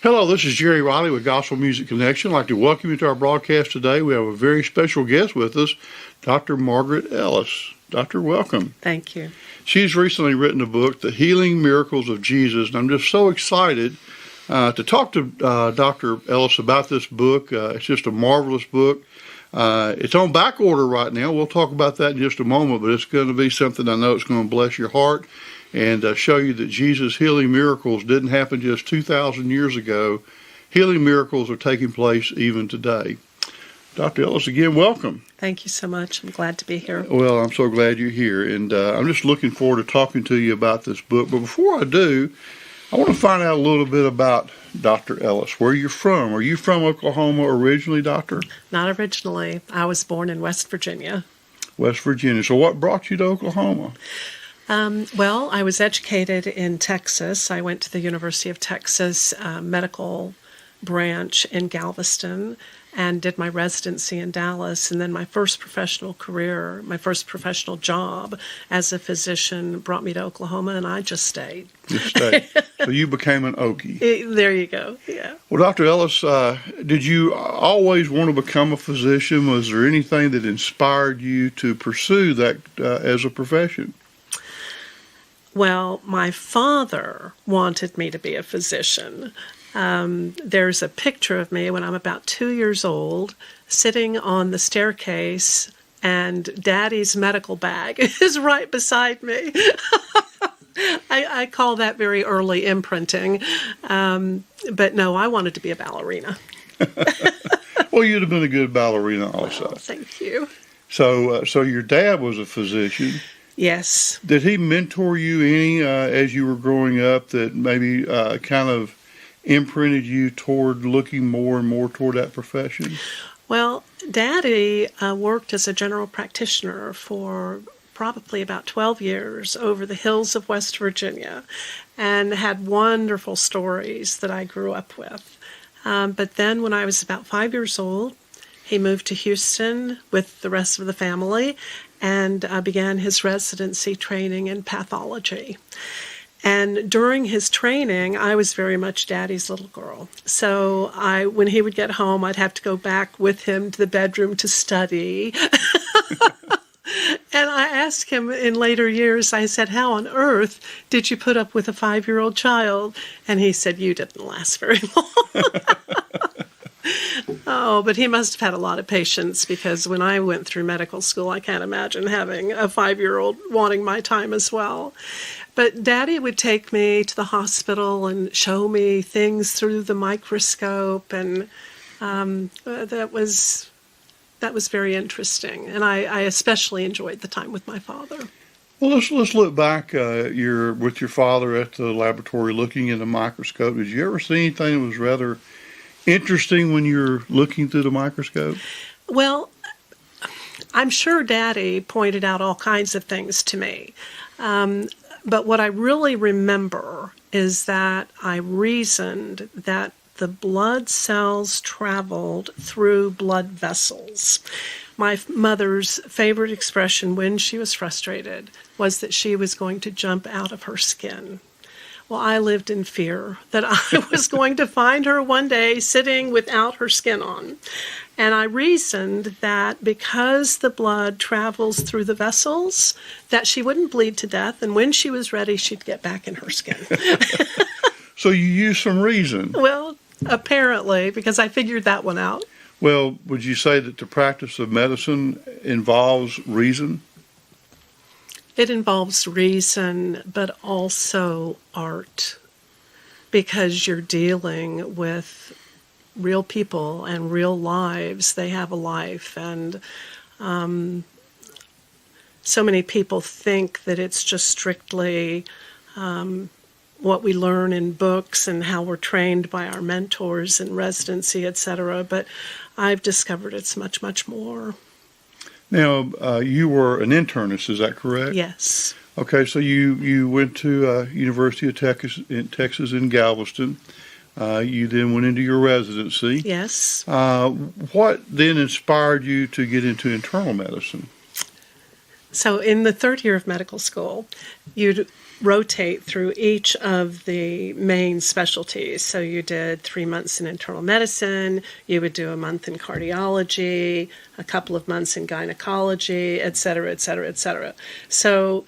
Hello, this is Jerry Riley with Gospel Music Connection. I'd like to welcome you to our broadcast today. We have a very special guest with us, Dr. Margaret Ellis. Doctor, welcome. Thank you. She's recently written a book, The Healing Miracles of Jesus, and I'm just so excited to talk to Dr. Ellis about this book. It's just a marvelous book. It's on back order right now. We'll talk about that in just a moment, but it's going to be something I know it's going to bless your heart and show you that Jesus' healing miracles didn't happen just 2,000 years ago. Healing miracles are taking place even today. Dr. Ellis, again, welcome. Thank you so much. I'm glad to be here. Well, I'm so glad you're here, and I'm just looking forward to talking to you about this book. But before I do, I want to find out a little bit about Dr. Ellis, where you're from. Are you from Oklahoma originally, Doctor? Not originally. I was born in West Virginia. West Virginia. So what brought you to Oklahoma? Well, I was educated in Texas. I went to the University of Texas medical branch in Galveston and did my residency in Dallas. And then my first professional career, my first professional job as a physician brought me to Oklahoma, and I just stayed. Just stayed. So you became an Okie. There you go, yeah. Well, Dr. Ellis, did you always want to become a physician? Was there anything that inspired you to pursue that as a profession? Well, my father wanted me to be a physician. There's a picture of me when I'm about 2 years old, sitting on the staircase, and Daddy's medical bag is right beside me. I call that very early imprinting. But no, I wanted to be a ballerina. Well, you'd have been a good ballerina also. Well, thank you. So your dad was a physician. Yes. Did he mentor you any as you were growing up that maybe kind of imprinted you toward looking more and more toward that profession? Well, Daddy worked as a general practitioner for probably about 12 years over the hills of West Virginia and had wonderful stories that I grew up with. But then when I was about 5 years old, he moved to Houston with the rest of the family and began his residency training in pathology. And during his training, I was very much Daddy's little girl. So when he would get home, I'd have to go back with him to the bedroom to study. And I asked him in later years, I said, how on earth did you put up with a 5-year-old child? And he said, you didn't last very long. Oh, but he must have had a lot of patience, because when I went through medical school, I can't imagine having a 5-year-old wanting my time as well. But Daddy would take me to the hospital and show me things through the microscope, and that was very interesting. And I especially enjoyed the time with my father. Well, let's look back. You're with your father at the laboratory looking in the microscope. Did you ever see anything that was rather interesting when you're looking through the microscope? Well, I'm sure Daddy pointed out all kinds of things to me. But what I really remember is that I reasoned that the blood cells traveled through blood vessels. My mother's favorite expression when she was frustrated was that she was going to jump out of her skin. Well, I lived in fear that I was going to find her one day sitting without her skin on. And I reasoned that because the blood travels through the vessels, that she wouldn't bleed to death, and when she was ready, she'd get back in her skin. So you used some reason. Well, apparently, because I figured that one out. Well, would you say that the practice of medicine involves reason? It involves reason, but also art, because you're dealing with real people and real lives. They have a life, and so many people think that it's just strictly what we learn in books and how we're trained by our mentors in residency, etc. But I've discovered it's much, much more. Now, you were an internist, is that correct? Yes. Okay, so you went to University of Texas in Galveston. You then went into your residency. Yes. What then inspired you to get into internal medicine? So in the third year of medical school, you'd rotate through each of the main specialties. So you did 3 months in internal medicine, you would do a month in cardiology, a couple of months in gynecology, et cetera, et cetera, et cetera. So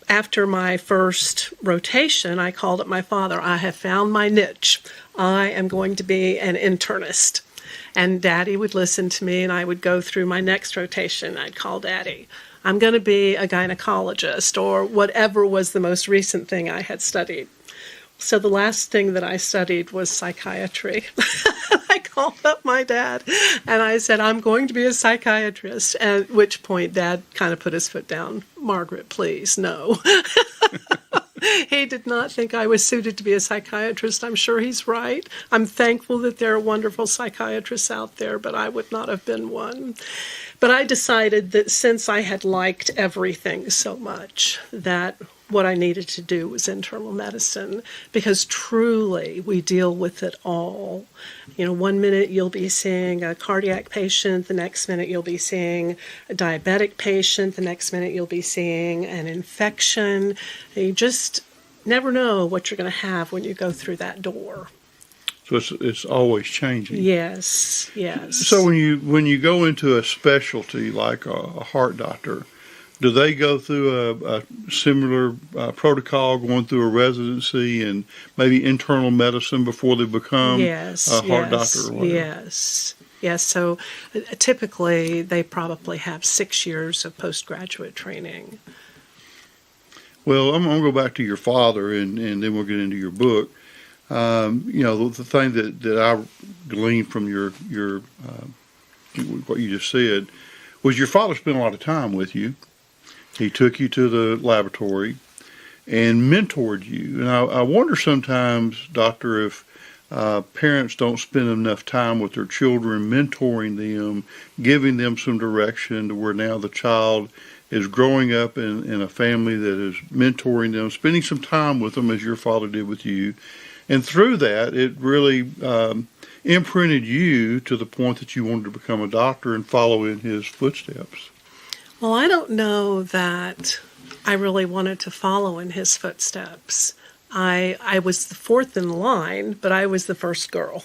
after my first rotation, I called up my father. I have found my niche. I am going to be an internist. And Daddy would listen to me, and I would go through my next rotation. I'd call Daddy. I'm going to be a gynecologist, or whatever was the most recent thing I had studied. So the last thing that I studied was psychiatry. I called up my dad and I said, I'm going to be a psychiatrist. At which point Dad kind of put his foot down. Margaret, please, no. He did not think I was suited to be a psychiatrist. I'm sure he's right. I'm thankful that there are wonderful psychiatrists out there, but I would not have been one. But I decided that since I had liked everything so much, that what I needed to do was internal medicine, because truly we deal with it all. You know, 1 minute you'll be seeing a cardiac patient, the next minute you'll be seeing a diabetic patient, the next minute you'll be seeing an infection. You just never know what you're going to have when you go through that door. So it's always changing. Yes, yes. So when you go into a specialty like a heart doctor, do they go through a similar protocol, going through a residency and maybe internal medicine before they become a heart doctor or whatever? Yes. So typically they probably have 6 years of postgraduate training. Well, I'm going to go back to your father, and then we'll get into your book. You know, the thing that I gleaned from your what you just said was your father spent a lot of time with you. He took you to the laboratory and mentored you. And I wonder sometimes, Doctor, if parents don't spend enough time with their children, mentoring them, giving them some direction to where now the child is growing up in a family that is mentoring them, spending some time with them as your father did with you. And through that, it really imprinted you to the point that you wanted to become a doctor and follow in his footsteps. Well, I don't know that I really wanted to follow in his footsteps. I was the fourth in line, but I was the first girl.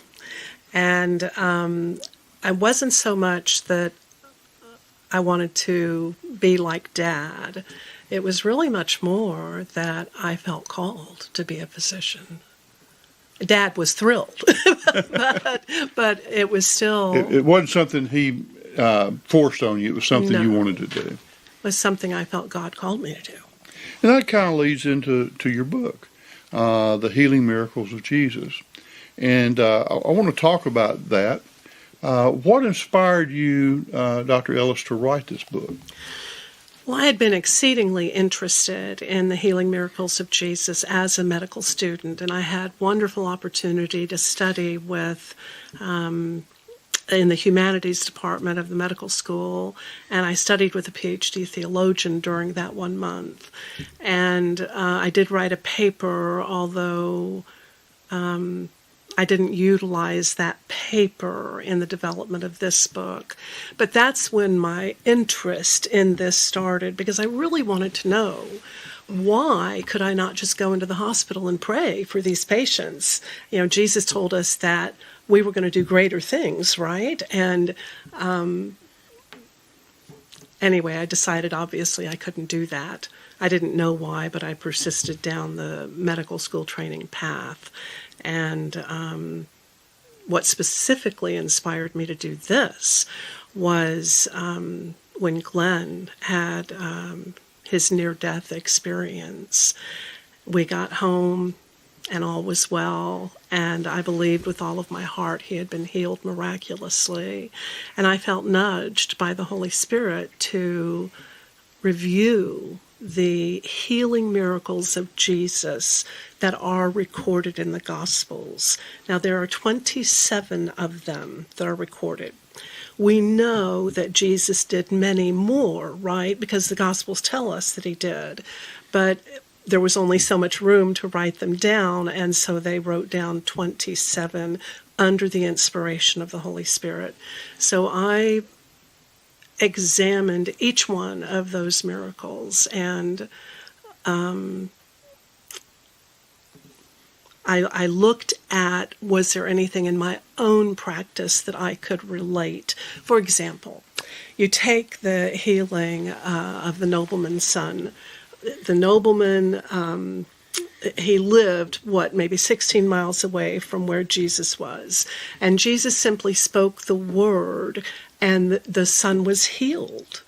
And I wasn't so much that I wanted to be like Dad. It was really much more that I felt called to be a physician. Dad was thrilled, but it was still... It wasn't something he forced on you. It was something you wanted to do. It was something I felt God called me to do. And that kind of leads into your book, The Healing Miracles of Jesus. And I want to talk about that. What inspired you, Dr. Ellis, to write this book? Well, I had been exceedingly interested in the healing miracles of Jesus as a medical student, and I had wonderful opportunity to study with in the humanities department of the medical school, and I studied with a PhD theologian during that 1 month. And I did write a paper, although I didn't utilize that paper in the development of this book. But that's when my interest in this started, because I really wanted to know, why could I not just go into the hospital and pray for these patients? You know, Jesus told us that we were going to do greater things, right? And anyway, I decided obviously I couldn't do that. I didn't know why, but I persisted down the medical school training path. And what specifically inspired me to do this was when Glenn had his near-death experience. We got home and all was well, and I believed with all of my heart he had been healed miraculously. And I felt nudged by the Holy Spirit to review the healing miracles of Jesus that are recorded in the Gospels. Now, there are 27 of them that are recorded. We know that Jesus did many more, right? Because the Gospels tell us that he did. But there was only so much room to write them down, and so they wrote down 27 under the inspiration of the Holy Spirit. So I examined each one of those miracles, and I looked at, was there anything in my own practice that I could relate? For example, you take the healing of the nobleman's son. The nobleman, he lived, maybe 16 miles away from where Jesus was. And Jesus simply spoke the word, and the son was healed.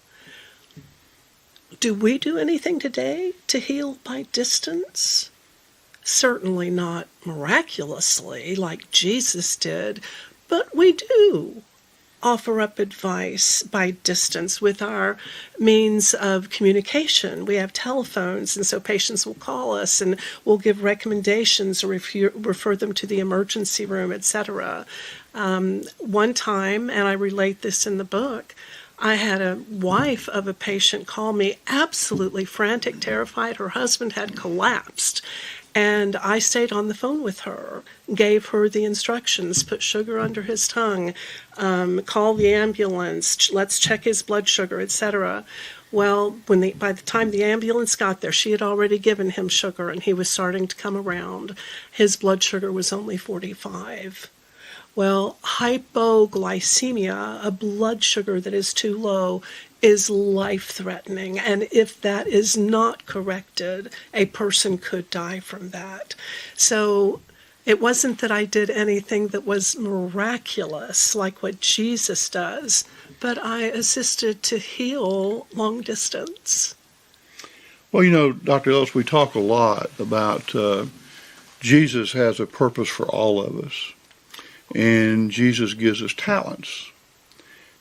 Do we do anything today to heal by distance? Certainly not miraculously like Jesus did, but we do offer up advice by distance with our means of communication. We have telephones, and so patients will call us and we'll give recommendations or refer them to the emergency room, etc. One time, and I relate this in the book, I had a wife of a patient call me absolutely frantic, terrified. Her husband had collapsed. And I stayed on the phone with her, gave her the instructions, put sugar under his tongue, call the ambulance, let's check his blood sugar, etc. Well, by the time the ambulance got there, she had already given him sugar and he was starting to come around. His blood sugar was only 45. Well, hypoglycemia, a blood sugar that is too low, is life-threatening, and if that is not corrected, a person could die from that. So it wasn't that I did anything that was miraculous like what Jesus does, but I assisted to heal long distance. Well, Dr. Ellis, we talk a lot about Jesus has a purpose for all of us, and Jesus gives us talents.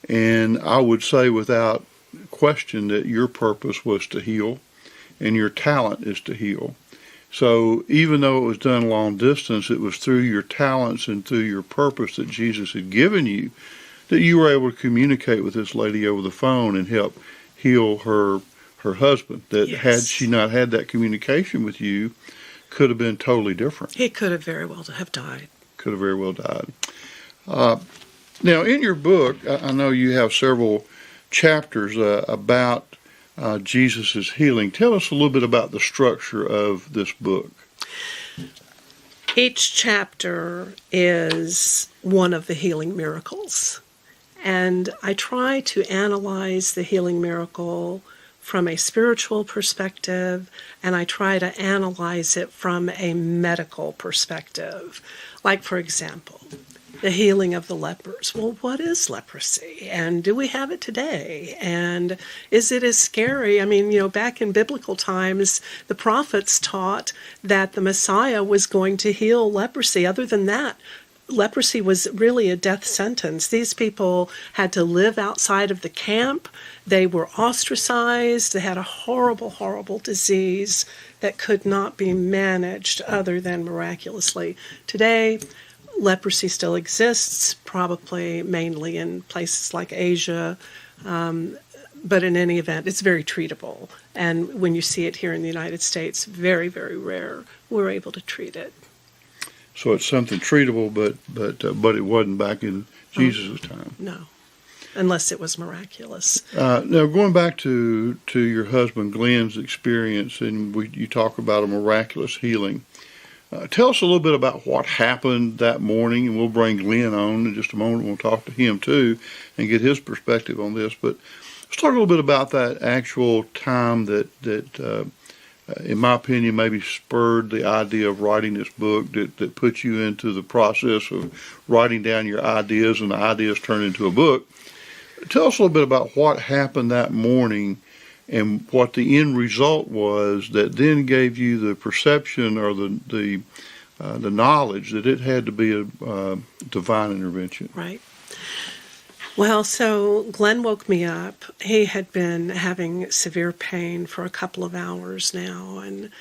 And I would say without question that your purpose was to heal and your talent is to heal. So even though it was done long distance, it was through your talents and through your purpose that Jesus had given you that you were able to communicate with this lady over the phone and help heal her husband. That Yes. Had she not had that communication with you, could have been totally different. He could have very well have died. Could have very well died. Now, in your book, I know you have several chapters about Jesus' healing. Tell us a little bit about the structure of this book. Each chapter is one of the healing miracles. And I try to analyze the healing miracle from a spiritual perspective, and I try to analyze it from a medical perspective. Like, for example, the healing of the lepers. Well, what is leprosy? And do we have it today? And is it as scary? I mean, back in biblical times, the prophets taught that the Messiah was going to heal leprosy. Other than that, leprosy was really a death sentence. These people had to live outside of the camp. They were ostracized. They had a horrible, horrible disease that could not be managed other than miraculously. Today, leprosy still exists, probably mainly in places like Asia, but in any event, it's very treatable. And when you see it here in the United States, very, very rare, we're able to treat it. So it's something treatable, but it wasn't back in Jesus' time. No, unless it was miraculous. Now, going back to your husband Glenn's experience, and you talk about a miraculous healing. Tell us a little bit about what happened that morning, and we'll bring Glenn on in just a moment. We'll talk to him too and get his perspective on this. But let's talk a little bit about that actual time that in my opinion, maybe spurred the idea of writing this book, that put you into the process of writing down your ideas, and the ideas turned into a book. Tell us a little bit about what happened that morning and what the end result was that then gave you the perception or the knowledge that it had to be a divine intervention. Right. Well, so Glenn woke me up. He had been having severe pain for a couple of hours now, and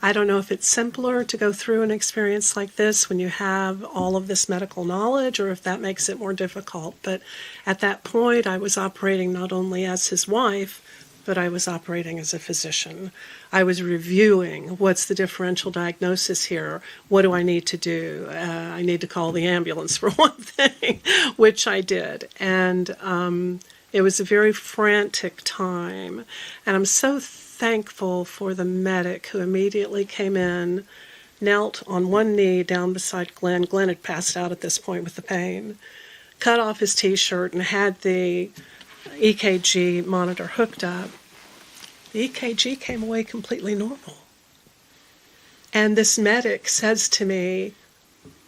I don't know if it's simpler to go through an experience like this when you have all of this medical knowledge, or if that makes it more difficult. But at that point, I was operating not only as his wife, but I was operating as a physician. I was reviewing what's the differential diagnosis here. What do I need to do? I need to call the ambulance for one thing, which I did. And It was a very frantic time, and I'm so thankful for the medic who immediately came in, knelt on one knee down beside Glenn. Glenn had passed out at this point with the pain, cut off his t-shirt, and had the EKG monitor hooked up. The EKG came away completely normal. And this medic says to me,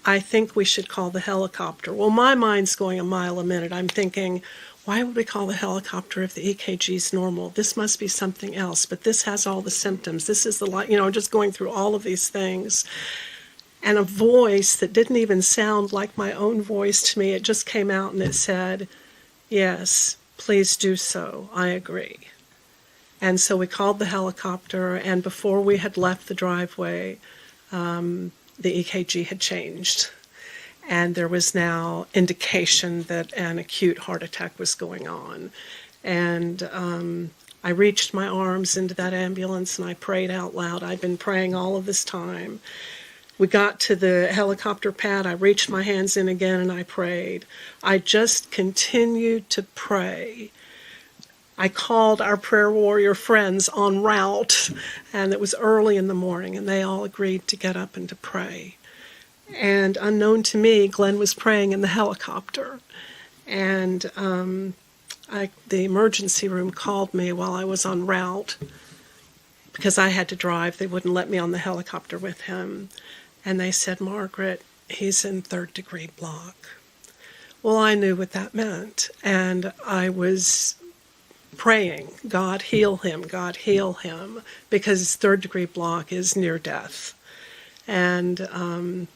I think we should call the helicopter. Well, my mind's going a mile a minute. I'm thinking, why would we call the helicopter if the EKG is normal? This must be something else, but this has all the symptoms. This is the, just going through all of these things. And a voice that didn't even sound like my own voice to me, it just came out and it said, yes, please do so. I agree. And so we called the helicopter, and before we had left the driveway, the EKG had changed. And there was now indication that an acute heart attack was going on. And I reached my arms into that ambulance and I prayed out loud. I'd been praying all of this time. We got to the helicopter pad. I reached my hands in again and I prayed. I just continued to pray. I called our prayer warrior friends en route, and it was early in the morning, and they all agreed to get up and to pray. And unknown to me, Glenn was praying in the helicopter. And the emergency room called me while I was en route because I had to drive. They wouldn't let me on the helicopter with him. And they said, Margaret, he's in third-degree block. Well, I knew what that meant. And I was praying, God heal him, because third-degree block is near death. And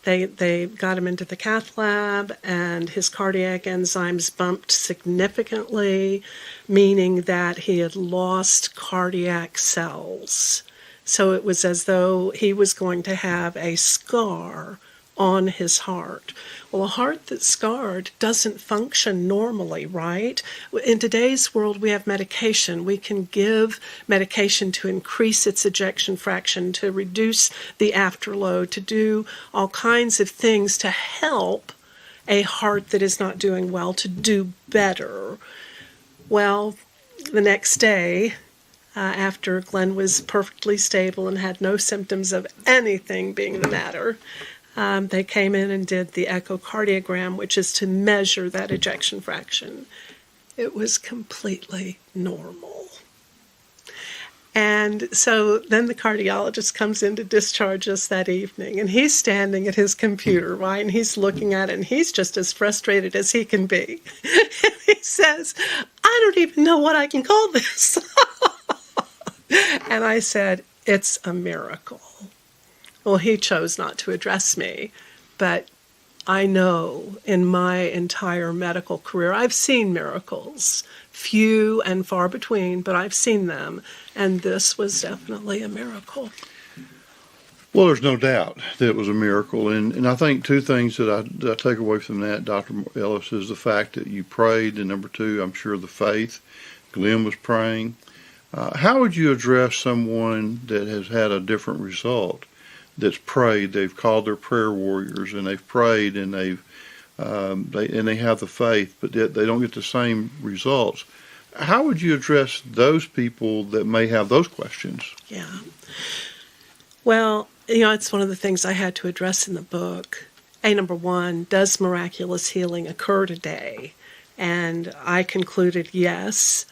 they got him into the cath lab, and his cardiac enzymes bumped significantly, meaning that he had lost cardiac cells. So it was as though he was going to have a scar on his heart. Well, a heart that's scarred doesn't function normally, right? In today's world, we have medication. We can give medication to increase its ejection fraction, to reduce the afterload, to do all kinds of things to help a heart that is not doing well to do better. Well, the next day, after Glenn was perfectly stable and had no symptoms of anything being the matter, they came in and did the echocardiogram, which is to measure that ejection fraction. It was completely normal. And so then the cardiologist comes in to discharge us that evening, and he's standing at his computer, right? And he's looking at it, and he's just as frustrated as he can be. And he says, I don't even know what I can call this. And I said, it's a miracle. Well, he chose not to address me, but I know in my entire medical career, I've seen miracles, few and far between, but I've seen them, and this was definitely a miracle. Well, there's no doubt that it was a miracle, and I think two things that I take away from that, Dr. Ellis, is the fact that you prayed, and number two, I'm sure the faith. Glenn was praying. How would you address someone that has had a different result? That's prayed, they've called their prayer warriors, and they've prayed, and they have the faith, but yet they don't get the same results. How would you address those people that may have those questions? Yeah. Well, it's one of the things I had to address in the book. Number one, does miraculous healing occur today? And I concluded yes.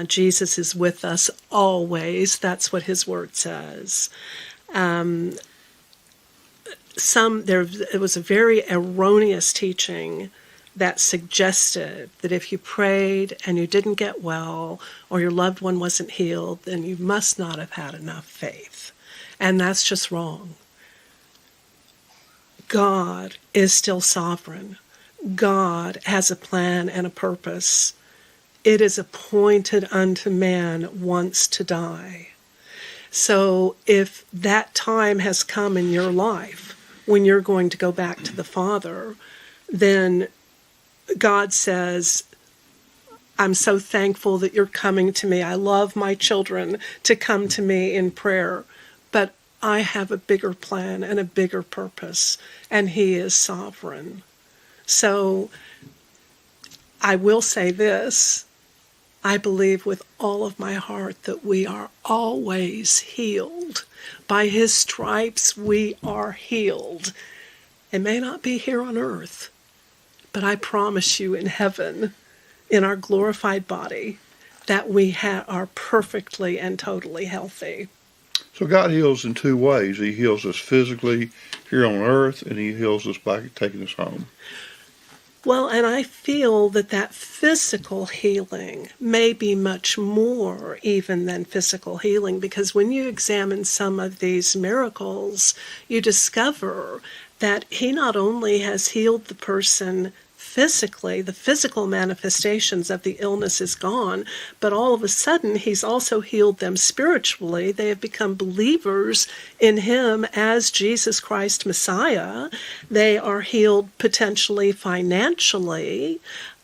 Jesus is with us always. That's what his word says. It was a very erroneous teaching that suggested that if you prayed and you didn't get well, or your loved one wasn't healed, then you must not have had enough faith. And that's just wrong. God is still sovereign. God has a plan and a purpose. It is appointed unto man once to die. So if that time has come in your life when you're going to go back to the Father, then God says, I'm so thankful that you're coming to me. I love my children to come to me in prayer, but I have a bigger plan and a bigger purpose, and he is sovereign. So I will say this. I believe with all of my heart that we are always healed. By his stripes we are healed. It may not be here on earth, but I promise you in heaven, in our glorified body, that we are perfectly and totally healthy. So God heals in two ways. He heals us physically here on earth, and he heals us by taking us home. Well, and I feel that physical healing may be much more even than physical healing, because when you examine some of these miracles, you discover that he not only has healed the person physically, the physical manifestations of the illness is gone, but all of a sudden he's also healed them spiritually. They have become believers in him as Jesus Christ Messiah. They are healed potentially financially,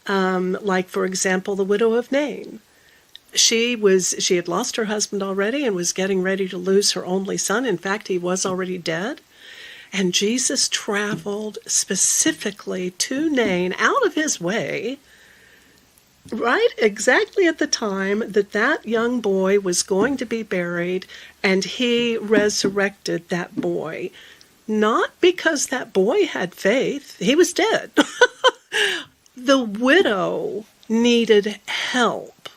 like, for example, the widow of Nain. She had lost her husband already and was getting ready to lose her only son. In fact, he was already dead. And Jesus traveled specifically to Nain, out of his way, right exactly at the time that young boy was going to be buried, and he resurrected that boy. Not because that boy had faith. He was dead. The widow needed help.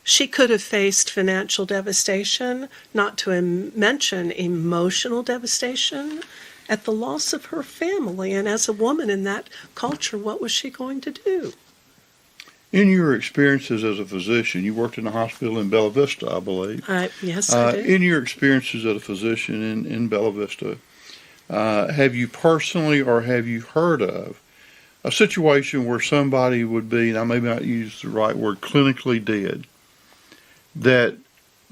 She could have faced financial devastation, not to mention emotional devastation, at the loss of her family. And as a woman in that culture, what was she going to do? In your experiences as a physician, you worked in a hospital in Bella Vista, I believe. Yes, I did. In your experiences as a physician in Bella Vista, have you personally or have you heard of a situation where somebody would be, and I may not use the right word, clinically dead, that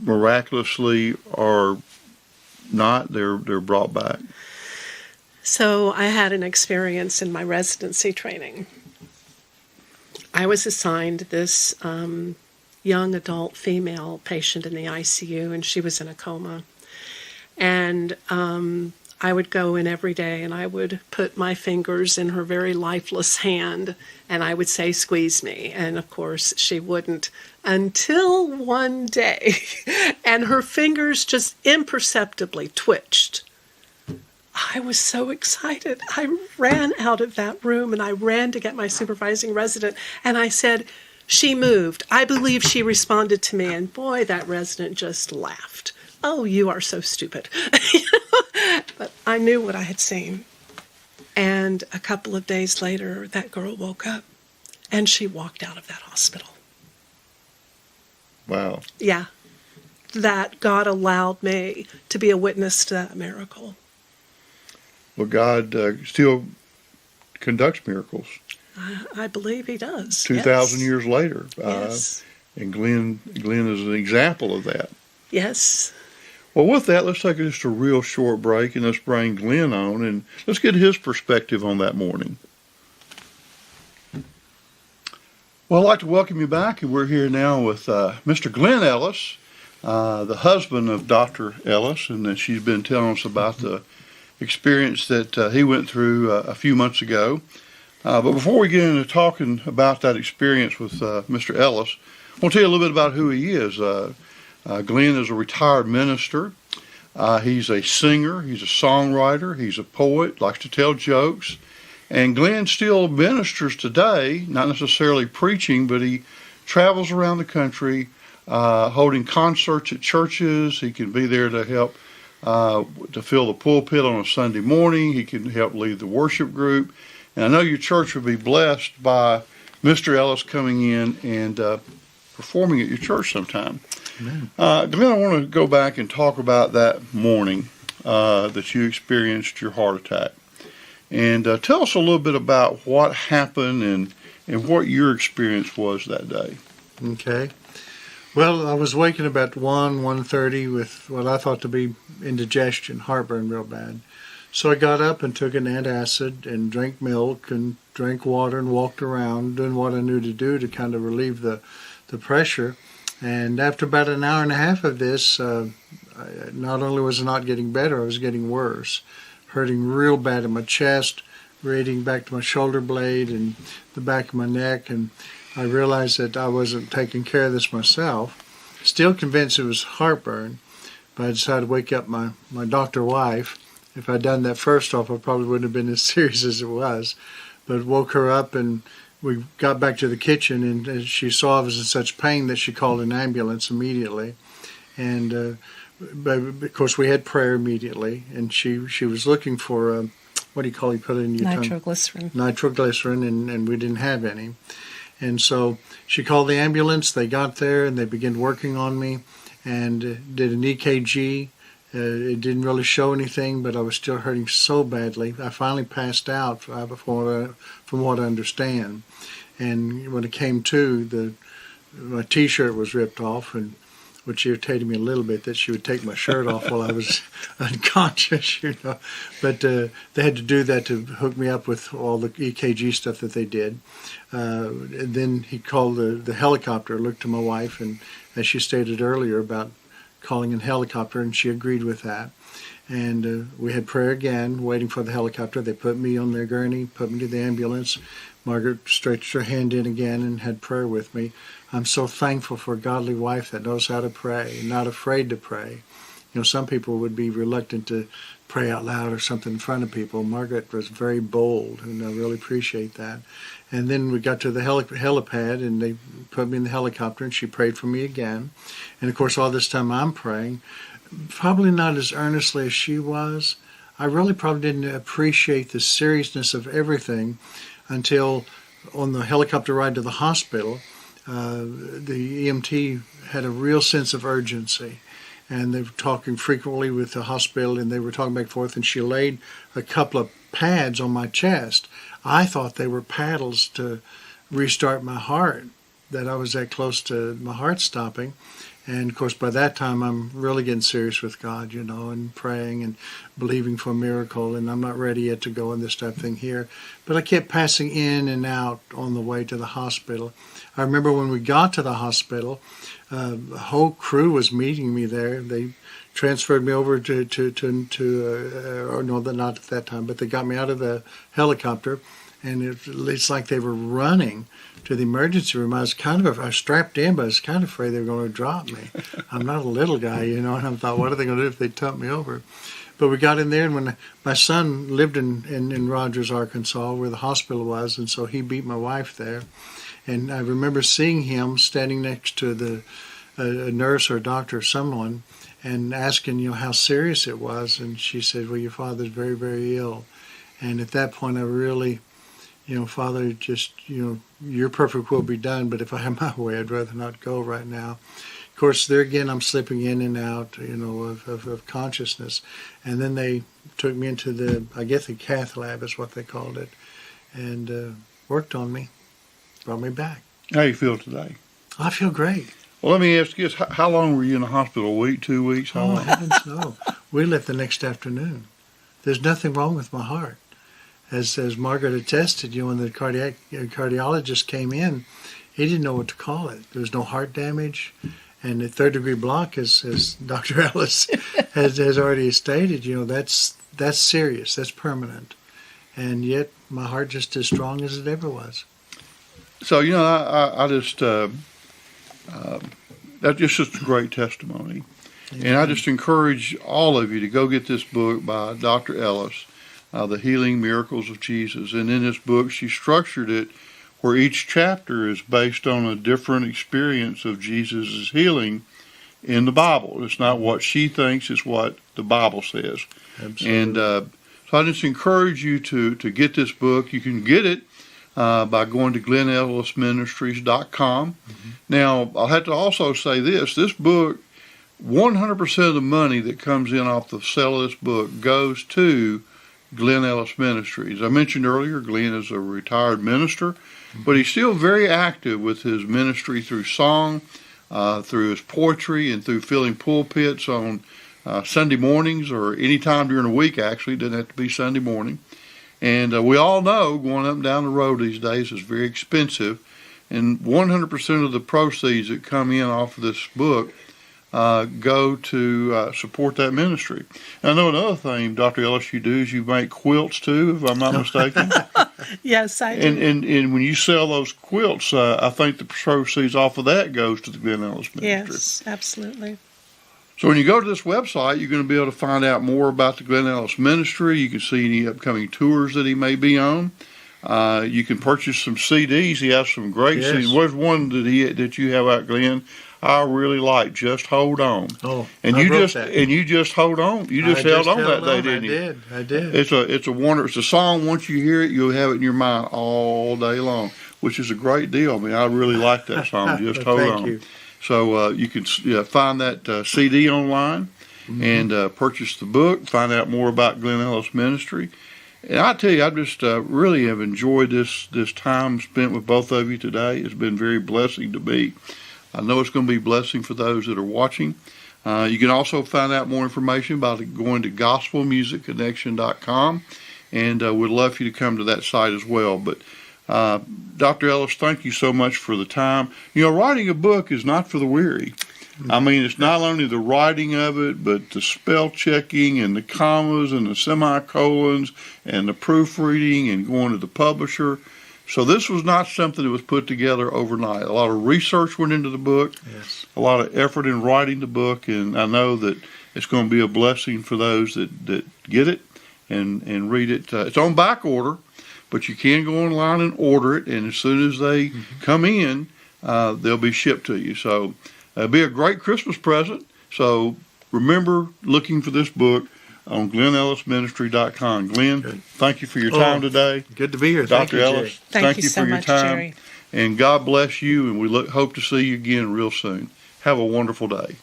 miraculously are not, they're brought back? So I had an experience in my residency training. I was assigned this young adult female patient in the ICU, and she was in a coma. And I would go in every day, and I would put my fingers in her very lifeless hand, and I would say, "Squeeze me." And of course, she wouldn't, until one day, and her fingers just imperceptibly twitched. I was so excited. I ran out of that room, and I ran to get my supervising resident, and I said, "She moved. I believe she responded to me." And boy, that resident just laughed. "Oh, you are so stupid." But I knew what I had seen. And a couple of days later, that girl woke up, and she walked out of that hospital. Wow. Yeah, that God allowed me to be a witness to that miracle. Well, God still conducts miracles. I believe he does. 2,000 years later. Yes. And Glenn is an example of that. Yes. Well, with that, let's take just a real short break, and let's bring Glenn on, and let's get his perspective on that morning. Well, I'd like to welcome you back, and we're here now with Mr. Glenn Ellis, the husband of Dr. Ellis, and then she's been telling us about the experience that he went through a few months ago. But before we get into talking about that experience with Mr. Ellis, I want to tell you a little bit about who he is. Glenn is a retired minister. He's a singer. He's a songwriter. He's a poet, likes to tell jokes. And Glenn still ministers today, not necessarily preaching, but he travels around the country holding concerts at churches. He can be there to help to fill the pulpit on a Sunday morning. He can help lead the worship group. And I know your church would be blessed by Mr. Ellis coming in and performing at your church sometime. Glenn, I want to go back and talk about that morning that you experienced your heart attack. And tell us a little bit about what happened and what your experience was that day. Okay. Well, I was waking about 1:30 with what I thought to be indigestion, heartburn real bad. So I got up and took an antacid and drank milk and drank water and walked around doing what I knew to do to kind of relieve the pressure. And after about an hour and a half of this, not only was it not getting better, I was getting worse. Hurting real bad in my chest, radiating back to my shoulder blade and the back of my neck, and I realized that I wasn't taking care of this myself. Still convinced it was heartburn, but I decided to wake up my doctor wife. If I'd done that first off, I probably wouldn't have been as serious as it was. But woke her up, and we got back to the kitchen, and she saw I was in such pain that she called an ambulance immediately. And but of course, we had prayer immediately, and she was looking for what do you call it? You put it in your Nitroglycerin. tongue? Nitroglycerin, and we didn't have any. And so she called the ambulance. They got there, and they began working on me, and did an EKG. It didn't really show anything, but I was still hurting so badly. I finally passed out, from what I understand. And when it came to, my T-shirt was ripped off, and which irritated me a little bit that she would take my shirt off while I was unconscious, But they had to do that to hook me up with all the EKG stuff that they did. And then he called the helicopter, looked to my wife, and as she stated earlier about calling in helicopter, and she agreed with that. And we had prayer again, waiting for the helicopter. They put me on their gurney, put me to the ambulance. Margaret stretched her hand in again and had prayer with me. I'm so thankful for a godly wife that knows how to pray and not afraid to pray. Some people would be reluctant to pray out loud or something in front of people. Margaret was very bold, and I really appreciate that. And then we got to the helipad, and they put me in the helicopter, and she prayed for me again. And, of course, all this time I'm praying, probably not as earnestly as she was. I really probably didn't appreciate the seriousness of everything until on the helicopter ride to the hospital, the EMT had a real sense of urgency. And they were talking frequently with the hospital, and they were talking back and forth, and she laid a couple of pads on my chest. I thought they were paddles to restart my heart, that I was that close to my heart stopping. And, of course, by that time, I'm really getting serious with God, and praying and believing for a miracle, and I'm not ready yet to go on this type of thing here. But I kept passing in and out on the way to the hospital. I remember when we got to the hospital, the whole crew was meeting me there. They transferred me over no, not at that time, but they got me out of the helicopter, and it's like they were running to the emergency room. I was strapped in, but I was kind of afraid they were going to drop me. I'm not a little guy, and I thought, what are they going to do if they dump me over? But we got in there, and when my son lived in Rogers, Arkansas, where the hospital was, and so he beat my wife there. And I remember seeing him standing next to a nurse or a doctor or someone, and asking, how serious it was. And she said, well, your father's very, very ill. And at that point, I really, Father, just, your perfect will be done, but if I have my way, I'd rather not go right now. Of course, there again, I'm slipping in and out, of consciousness. And then they took me into the cath lab is what they called it, and worked on me, brought me back. How do you feel today? I feel great. Well, let me ask you this. How long were you in the hospital? A week, 2 weeks? How long? Heavens, no. We left the next afternoon. There's nothing wrong with my heart. As Margaret attested, when the cardiologist came in, he didn't know what to call it. There was no heart damage. And the third-degree block, as Dr. Ellis has already stated, that's serious. That's permanent. And yet my heart just as strong as it ever was. So, I just... that's just a great testimony. Amen. And I just encourage all of you to go get this book by Dr. Ellis, The Healing Miracles of Jesus. And in this book, she structured it where each chapter is based on a different experience of Jesus' healing in the Bible. It's not what she thinks, it's what the Bible says. Absolutely. And so I just encourage you to get this book. You can get it by going to GlennEllisMinistries.com. Mm-hmm. Now, I'll have to also say this book, 100% of the money that comes in off the sale of this book goes to Glenn Ellis Ministries. I mentioned earlier, Glenn is a retired minister, mm-hmm. but he's still very active with his ministry through song, through his poetry, and through filling pulpits on Sunday mornings or any time during the week, actually. It doesn't have to be Sunday morning. And we all know going up and down the road these days is very expensive. And 100% of the proceeds that come in off of this book go to support that ministry. And I know another thing, Dr. Ellis, you do is you make quilts too, if I'm not mistaken. Yes, I do. And when you sell those quilts, I think the proceeds off of that goes to the Glenn Ellis ministry. Yes, absolutely. So when you go to this website, you're going to be able to find out more about the Glenn Ellis ministry. You can see any upcoming tours that he may be on. You can purchase some CDs. He has some great CDs. Where's one that you have out, Glenn? I really like. Just hold on. Oh, and I you wrote just that. and you just hold on. You just held on that day, didn't you? I did. It's a wonder. It's a song. Once you hear it, you'll have it in your mind all day long, which is a great deal. I mean, I really like that song. Just hold on. Thank you. So you can find that CD online and purchase the book. Find out more about Glenn Ellis Ministry. And I tell you, I just really have enjoyed this time spent with both of you today. It's been very blessing to me. I know it's going to be a blessing for those that are watching. You can also find out more information by going to gospelmusicconnection.com, and we'd love for you to come to that site as well. But Dr. Ellis, thank you so much for the time. You know, writing a book is not for the weary. I mean, it's not only the writing of it, but the spell checking and the commas and the semicolons and the proofreading and going to the publisher. So this was not something that was put together overnight. A lot of research went into the book, Yes. a lot of effort in writing the book, and I know that it's going to be a blessing for those that get it and read it. It's on back order, but you can go online and order it, and as soon as they come in, they'll be shipped to you. So it'll be a great Christmas present. So remember looking for this book on GlennEllisMinistry.com. Glenn, thank you for your time today. Good to be here. Dr. Thank you, Ellis, Jerry. Thank you for so your much, time. Jerry. And God bless you, and we hope to see you again real soon. Have a wonderful day.